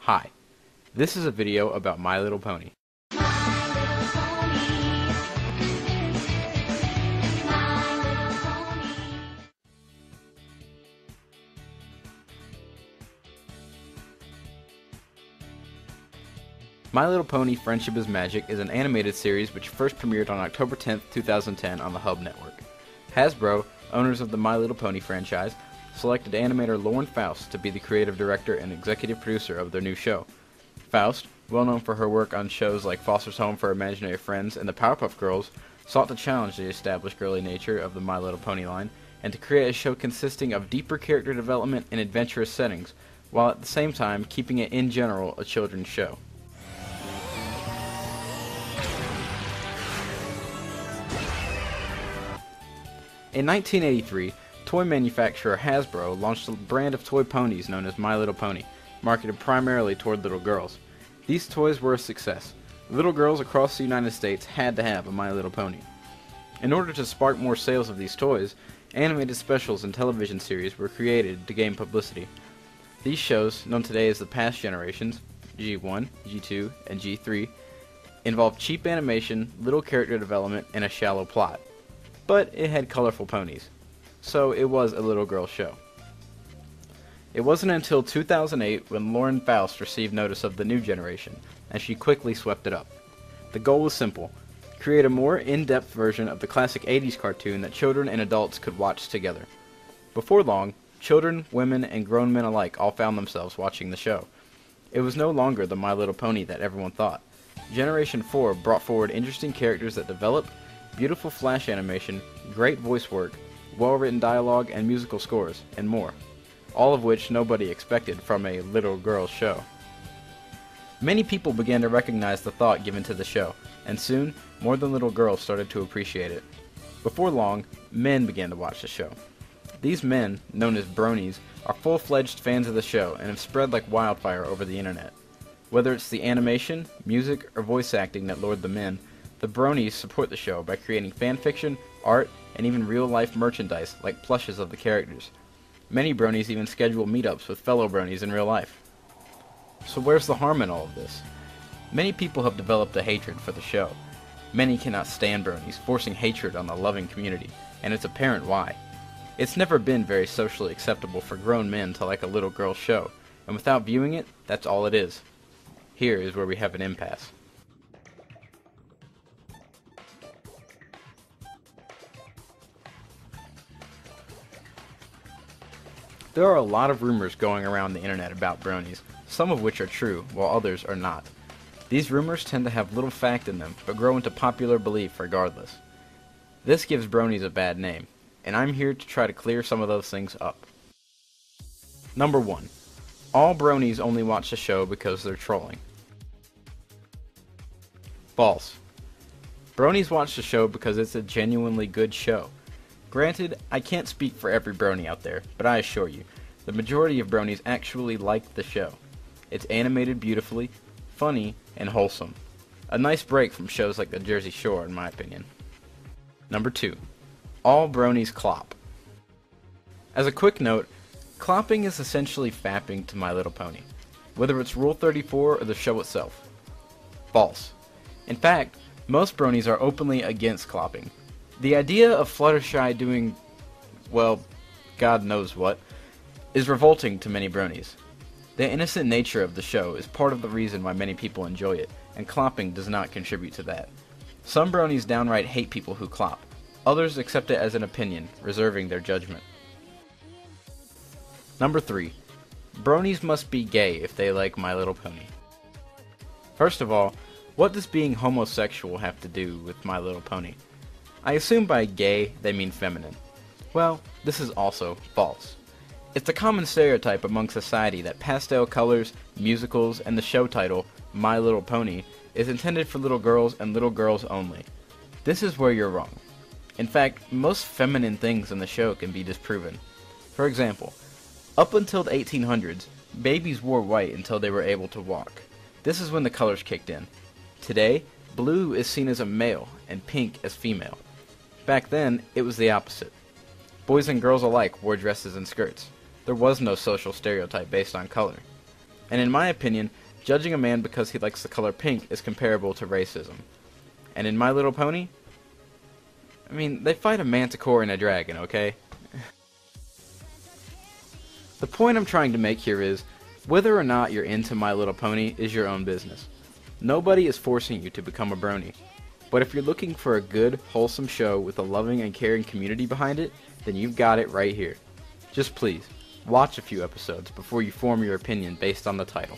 Hi, this is a video about My Little Pony. My Little Pony Friendship is Magic is an animated series which first premiered on October 10th, 2010 on the Hub Network. Hasbro, owners of the My Little Pony franchise, selected animator Lauren Faust to be the creative director and executive producer of their new show. Faust, well known for her work on shows like Foster's Home for Imaginary Friends and the Powerpuff Girls, sought to challenge the established girly nature of the My Little Pony line and to create a show consisting of deeper character development and adventurous settings, while at the same time keeping it in general a children's show. In 1983, toy manufacturer Hasbro launched a brand of toy ponies known as My Little Pony, marketed primarily toward little girls. These toys were a success. Little girls across the United States had to have a My Little Pony. In order to spark more sales of these toys, animated specials and television series were created to gain publicity. These shows, known today as the past generations, G1, G2, and G3, involved cheap animation, little character development, and a shallow plot. But it had colorful ponies, so it was a little girl show. It wasn't until 2008 when Lauren Faust received notice of the new generation, and she quickly swept it up. The goal was simple: create a more in-depth version of the classic 80s cartoon that children and adults could watch together. Before long, children, women, and grown men alike all found themselves watching the show. It was no longer the My Little Pony that everyone thought. Generation 4 brought forward interesting characters that developed, beautiful flash animation, great voice work, well-written dialogue and musical scores, and more. All of which nobody expected from a little girl show. Many people began to recognize the thought given to the show, and soon, more than little girls started to appreciate it. Before long, men began to watch the show. These men, known as bronies, are full-fledged fans of the show and have spread like wildfire over the internet. Whether it's the animation, music, or voice acting that lured them in, the bronies support the show by creating fanfiction, art, and even real-life merchandise like plushes of the characters. Many bronies even schedule meetups with fellow bronies in real life. So where's the harm in all of this? Many people have developed a hatred for the show. Many cannot stand bronies, forcing hatred on the loving community, and it's apparent why. It's never been very socially acceptable for grown men to like a little girl's show, and without viewing it, that's all it is. Here is where we have an impasse. There are a lot of rumors going around the internet about bronies, some of which are true, while others are not. These rumors tend to have little fact in them, but grow into popular belief regardless. This gives bronies a bad name, and I'm here to try to clear some of those things up. Number 1. All bronies only watch the show because they're trolling. False. Bronies watch the show because it's a genuinely good show. Granted, I can't speak for every brony out there, but I assure you, the majority of bronies actually like the show. It's animated beautifully, funny, and wholesome. A nice break from shows like the Jersey Shore, in my opinion. Number 2. All bronies clop. As a quick note, clopping is essentially fapping to My Little Pony, whether it's Rule 34 or the show itself. False. In fact, most bronies are openly against clopping. The idea of Fluttershy doing, well, God knows what, is revolting to many bronies. The innocent nature of the show is part of the reason why many people enjoy it, and clopping does not contribute to that. Some bronies downright hate people who clop. Others accept it as an opinion, reserving their judgment. Number 3. Bronies must be gay if they like My Little Pony. First of all, what does being homosexual have to do with My Little Pony? I assume by gay, they mean feminine. Well, this is also false. It's a common stereotype among society that pastel colors, musicals, and the show title, My Little Pony, is intended for little girls and little girls only. This is where you're wrong. In fact, most feminine things in the show can be disproven. For example, up until the 1800s, babies wore white until they were able to walk. This is when the colors kicked in. Today, blue is seen as a male and pink as female. Back then, it was the opposite. Boys and girls alike wore dresses and skirts. There was no social stereotype based on color. And in my opinion, judging a man because he likes the color pink is comparable to racism. And in My Little Pony, I mean, they fight a manticore and a dragon, okay? The point I'm trying to make here is, whether or not you're into My Little Pony is your own business. Nobody is forcing you to become a brony. But if you're looking for a good, wholesome show with a loving and caring community behind it, then you've got it right here. Just please, watch a few episodes before you form your opinion based on the title.